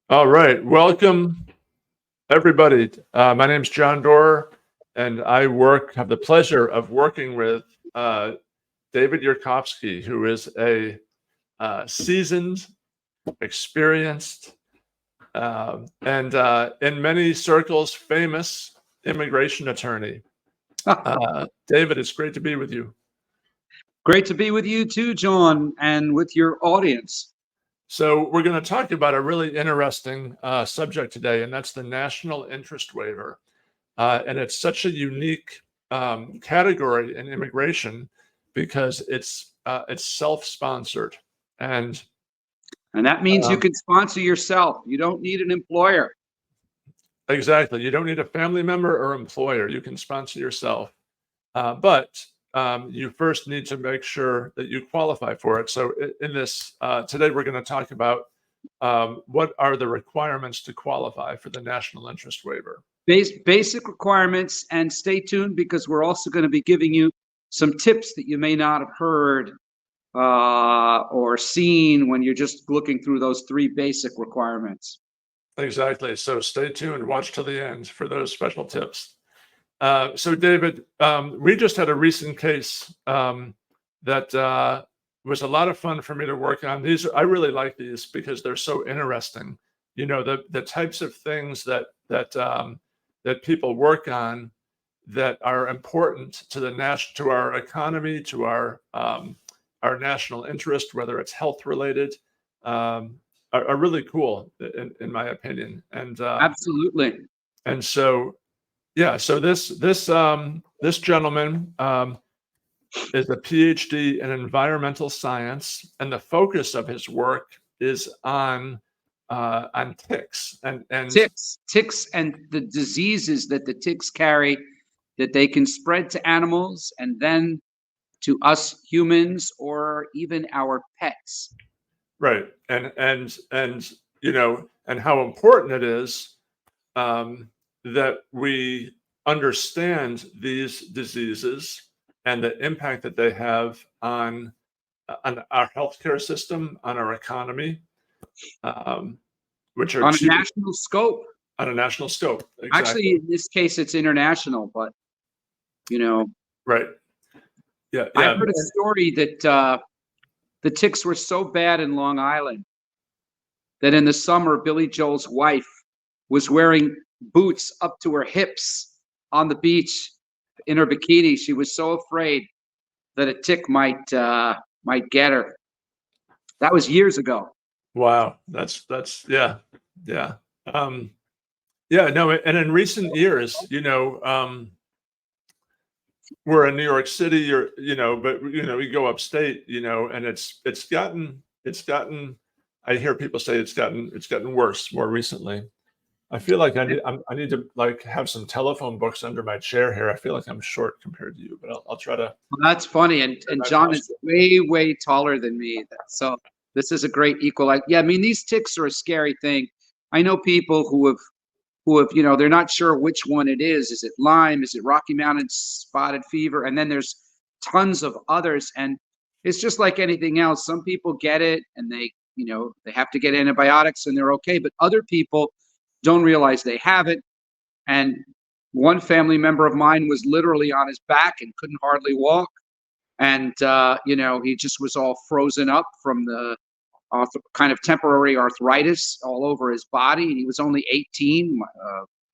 All right, welcome everybody. My name's John Doerr, and have the pleasure of working with uh, David Yurkovsky, who is a seasoned, experienced, and in many circles famous immigration attorney. David, it's great to be with you. Great to be with you too, John, and with your audience. So we're going to talk about a really interesting subject today, and that's the national interest waiver. And it's such a unique category in immigration because it's self-sponsored, and that means you um, can sponsor yourself. You don't need an employer. exactly, you don't need a family member or employer. You can sponsor yourself, but you first need to make sure that you qualify for it. So in this today, we're going to talk about what are the requirements to qualify for the national interest waiver. Basic requirements, and stay tuned because we're also going to be giving you some tips that you may not have heard or seen when you're just looking through those three basic requirements. Exactly. So stay tuned, watch till the end for those special tips. So David, we just had a recent case that was a lot of fun for me to work on. I really like these because they're so interesting. You know, the types of things that people work on that are important to to our economy, to our national interest, whether it's health related, are really cool in my opinion. Absolutely. And so yeah, so this gentleman is a PhD in environmental science, and the focus of his work is on ticks and Ticks and the diseases that the ticks carry, that they can spread to animals and then to us humans or even our pets. right, and you know, and how important it is that we understand these diseases and the impact that they have on our healthcare system, on our economy, um, which are On a two national scope. on a national scope. Actually, Exactly. in this case, it's international, but you know, Right. Yeah. I've Yeah. heard a story that the ticks were so bad in Long Island that in the summer, Billy Joel's wife was wearing boots up to her hips on the beach in her bikini. She was so afraid that a tick might get her. That was years ago. Wow. That's yeah. Yeah. Um, yeah. No. And in recent years, we're in New York City, or but we go upstate, and it's gotten. I hear people say it's gotten worse more recently. I feel like I need to like have some telephone books under my chair here. I feel like I'm short compared to you, but I'll try to Well, that's funny, and do my John is best. way taller than me, so this is a great equalizer. Yeah, I mean these ticks are a scary thing. I know people who have they're not sure which one it is. Is it Lyme? Is it Rocky Mountain spotted fever? And then there's tons of others, and it's just like anything else. Some people get it and they have to get antibiotics and they're okay, but other people don't realize they have it. And one family member of mine was literally on his back and couldn't hardly walk, and he just was all frozen up from the kind of temporary arthritis all over his body, and he was only 18,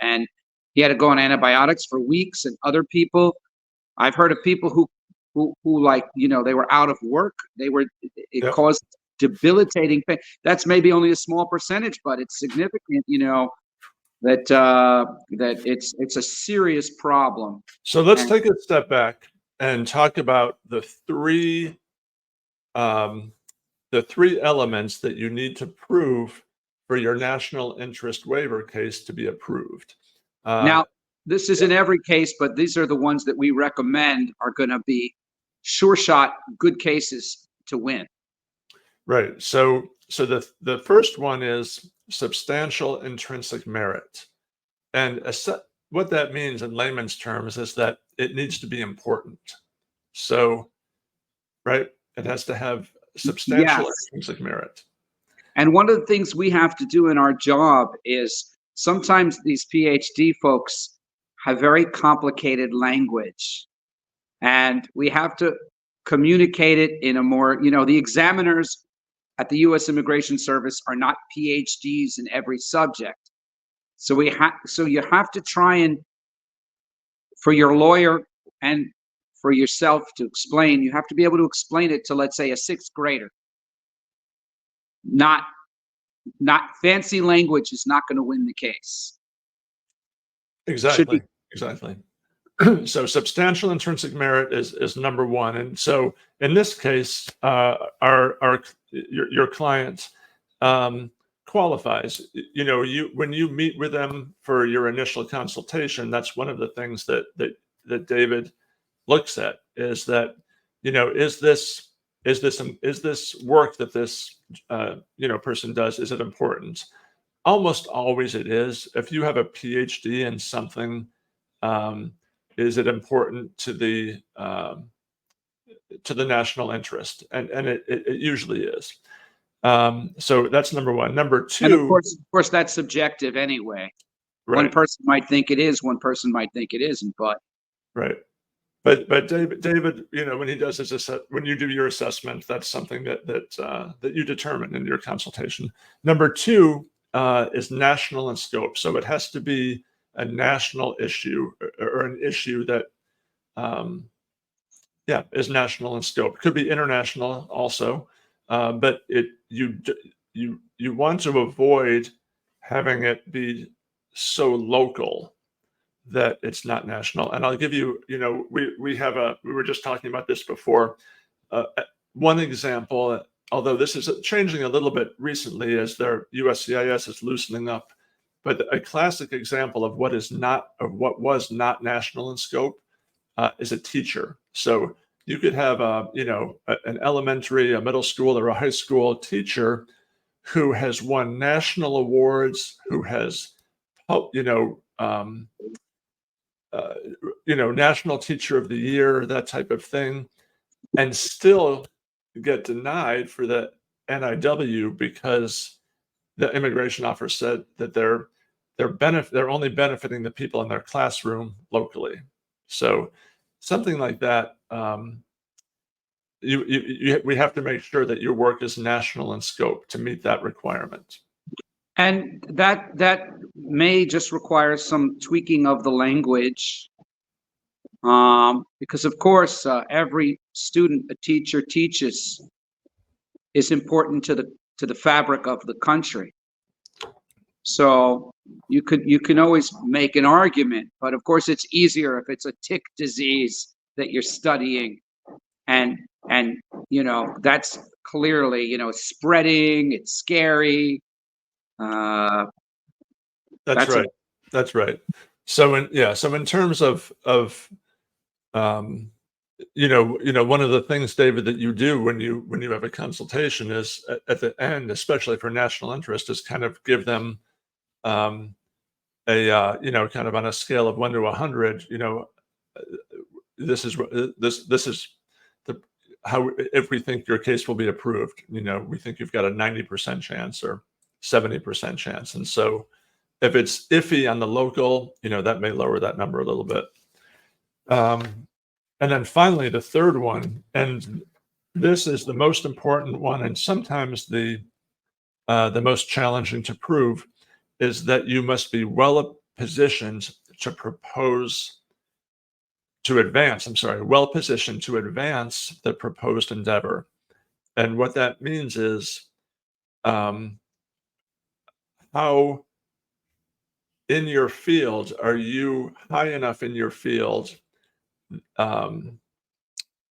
and he had to go on antibiotics for weeks. And other people, I've heard of people who like they were out of work. It Yep. caused debilitating pain. That's maybe only a small percentage, but it's significant. That it's a serious problem. So let's And take a step back and talk about um, the three elements that you need to prove for your national interest waiver case to be approved. Uh, now, this is yeah, in every case, but these are the ones that we recommend are going to be sure shot good cases to win. right. So the first one is substantial intrinsic merit, and what that means in layman's terms is that it needs to be important. So, right, it has to have substantial Yes. intrinsic merit. And one of the things we have to do in our job is sometimes these PhD folks have very complicated language, and we have to communicate it in a more, the examiners at the U.S. Immigration Service are not PhDs in every subject. So you have to try and, for your lawyer and for yourself to explain, you have to be able to explain it to, let's say, a sixth grader. Not fancy language is not going to win the case. Exactly. Exactly. So substantial intrinsic merit is number one. And so in this case, your client qualifies. When you meet with them for your initial consultation, that's one of the things that David looks at, is that, is this work that this person does, is it important? Almost always it is. If you have a PhD in something, is it important to the national interest? And it usually is. So that's number one. Number two, and of course that's subjective anyway. Right. One person might think it is, one person might think it isn't, but right. But David, when he does when you do your assessment, that's something that you determine in your consultation. Number two is national in scope. So it has to be a national issue, or an issue that is national in scope. It could be international also, but you want to avoid having it be so local that it's not national. And I'll give you, we were just talking about this before. One example, although this is changing a little bit recently as their USCIS is loosening up, but a classic example of what was not national in scope is a teacher. So you could have an elementary, a middle school, or a high school teacher who has won national awards, who has National Teacher of the Year, that type of thing, and still get denied for the NIW because the immigration officer said that they're only benefiting the people in their classroom locally. So something like that, we have to make sure that your work is national in scope to meet that requirement. And that may just require some tweaking of the language, because of course every student a teacher teaches is important to the fabric of the country. So you can always make an argument, but of course it's easier if it's a tick disease that you're studying, and that's clearly spreading, it's scary. That's right. That's right. So in terms of one of the things, David, that you do when you have a consultation is at the end, especially for national interest, is kind of give them kind of on a scale of 1 to 100, this is how, if we think your case will be approved, we think you've got a 90% chance or 70% chance. And so if it's iffy on the local, that may lower that number a little bit. And then finally, the third one, and this is the most important one, and sometimes the most challenging to prove, is that you must be well positioned to advance the proposed endeavor. And what that means is how in your field are you high enough in your field that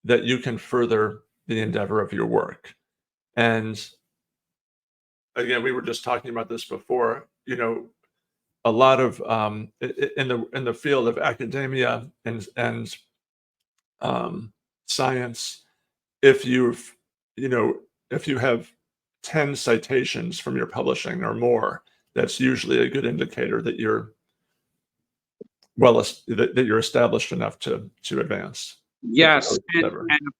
you can further the endeavor of your work. And again, we were just talking about this before, a lot of in the field of academia and science, if you have 10 citations from your publishing or more, that's usually a good indicator that you're that you're established enough to advance. Yes, and of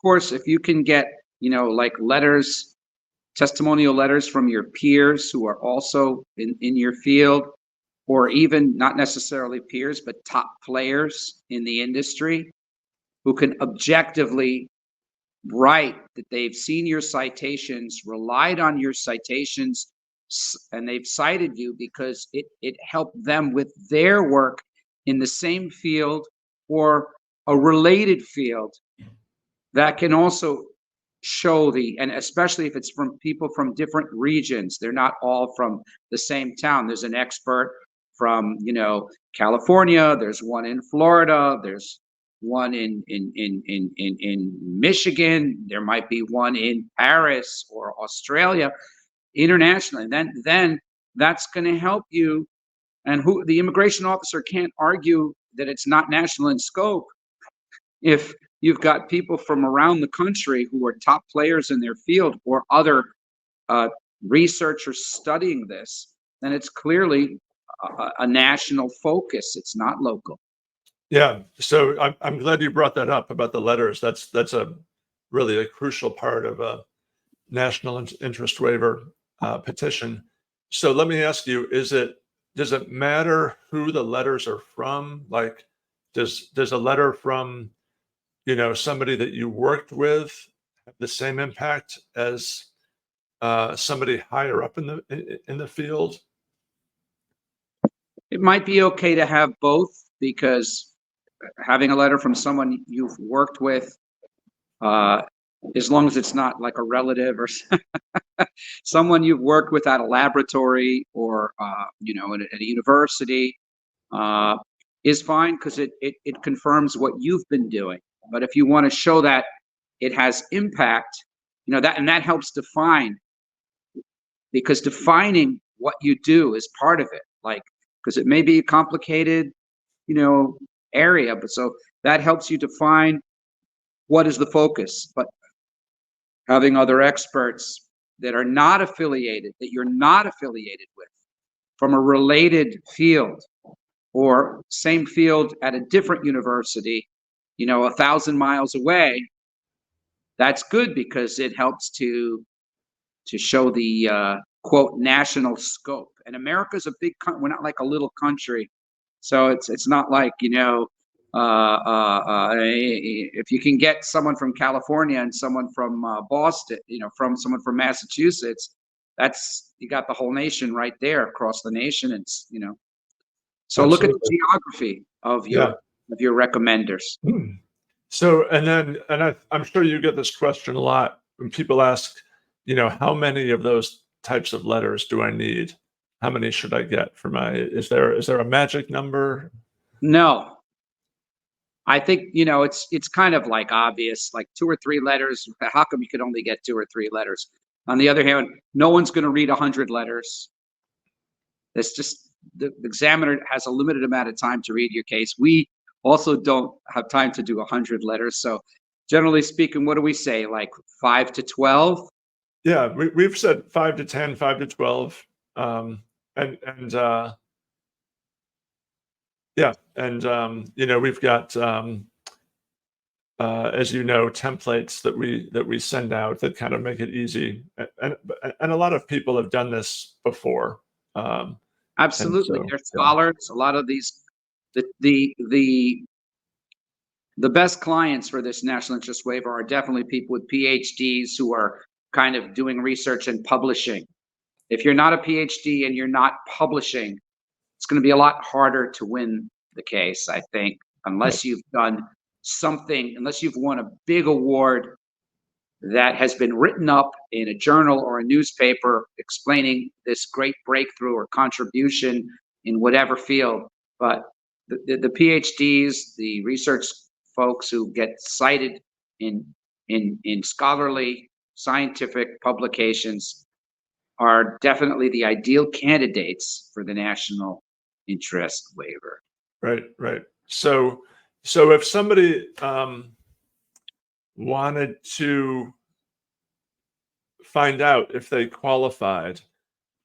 course, if you can get like letters testimonial letters from your peers who are also in your field, or even not necessarily peers, but top players in the industry who can objectively write that they've seen your citations, relied on your citations, and they've cited you because it helped them with their work in the same field or a related field. That can also show and especially if it's from people from different regions, they're not all from the same town. There's an expert from, California, there's one in Florida, there's one in Michigan, there might be one in Paris or Australia, internationally. And then that's going to help you. And the immigration officer can't argue that it's not national in scope if you've got people from around the country who are top players in their field or other researchers studying this. Then it's clearly a national focus. It's not local. Yeah, so I'm glad you brought that up about the letters. That's really a crucial part of a national interest waiver petition. So let me ask you: does it matter who the letters are from? Like, does a letter from somebody that you worked with have the same impact as somebody higher up in the field? It might be okay to have both, because having a letter from someone you've worked with, as long as it's not like a relative or someone you've worked with at a laboratory or at a university, is fine, because it confirms what you've been doing. But if you want to show that it has impact, that helps define, because defining what you do is part of it. Like, because it may be a complicated, area, but so that helps you define what is the focus. But having other experts that are not affiliated, that you're not affiliated with, from a related field or same field at a different university, 1,000 miles away, that's good, because it helps to show the quote national scope. And America's a big country. We're not like a little country, so it's not like if you can get someone from California and someone from Boston, from someone from Massachusetts, you got the whole nation right there across the nation. It's so Absolutely. look at the geography of your recommenders. So, I'm sure you get this question a lot when people ask, how many of those types of letters do I need? How many should I get for is there a magic number? No. I think, it's kind of like obvious, like 2 or 3 letters. How come you could only get 2 or 3 letters? On the other hand, no one's going to read 100 letters. That's just, the examiner has a limited amount of time to read your case. We also don't have time to do 100 letters. So generally speaking, what do we say? Like 5 to 12? Yeah, we've said 5 to 10, 5 to 12. We've got, as templates that we send out that kind of make it easy. And a lot of people have done this before. Absolutely. They're scholars. A lot of these, the best clients for this national interest waiver are definitely people with PhDs who are kind of doing research and publishing. If you're not a PhD and you're not publishing, it's going to be a lot harder to win the case, I think, unless you've done something, unless you've won a big award that has been written up in a journal or a newspaper explaining this great breakthrough or contribution in whatever field. But the PhDs, the research folks who get cited in scholarly scientific publications, are definitely the ideal candidates for the national interest waiver. Right. So if somebody wanted to find out if they qualified,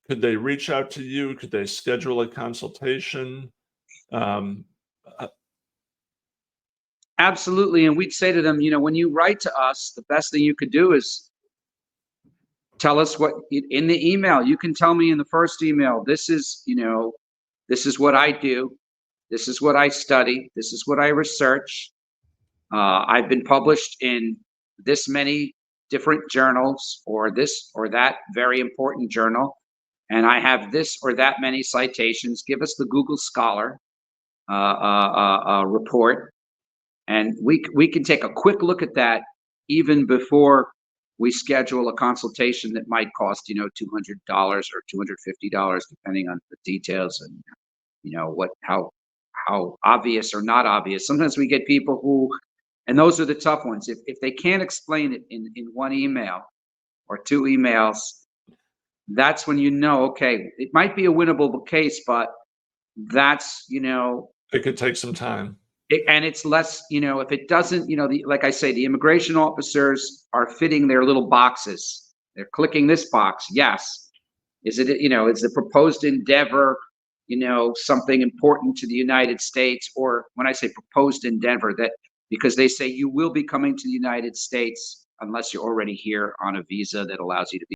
could they reach out to you? Could they schedule a consultation? Absolutely. And we'd say to them, when you write to us, the best thing you could do is tell us what in the email. You can tell me in the first email, this is, you know, this is what I do. This is what I study. This is what I research. I've been published in this many different journals or this or that very important journal. And I have this or that many citations. Give us the Google Scholar report. And we can take a quick look at that even before we schedule a consultation that might cost, you know, $200 or $250, depending on the details and, you know, how obvious or not obvious. Sometimes we get people who, and those are the tough ones. If they can't explain it in one email or two emails, that's when you know, okay, it might be a winnable case, but that's, you know, It could take some time. and it's less, you know, if it doesn't, you know, like I say, the immigration officers are fitting their little boxes. They're clicking this box. Yes. Is it, you know, is the proposed endeavor, you know, something important to the United States? Or when I say proposed endeavor, that because they say you will be coming to the United States unless you're already here on a visa that allows you to be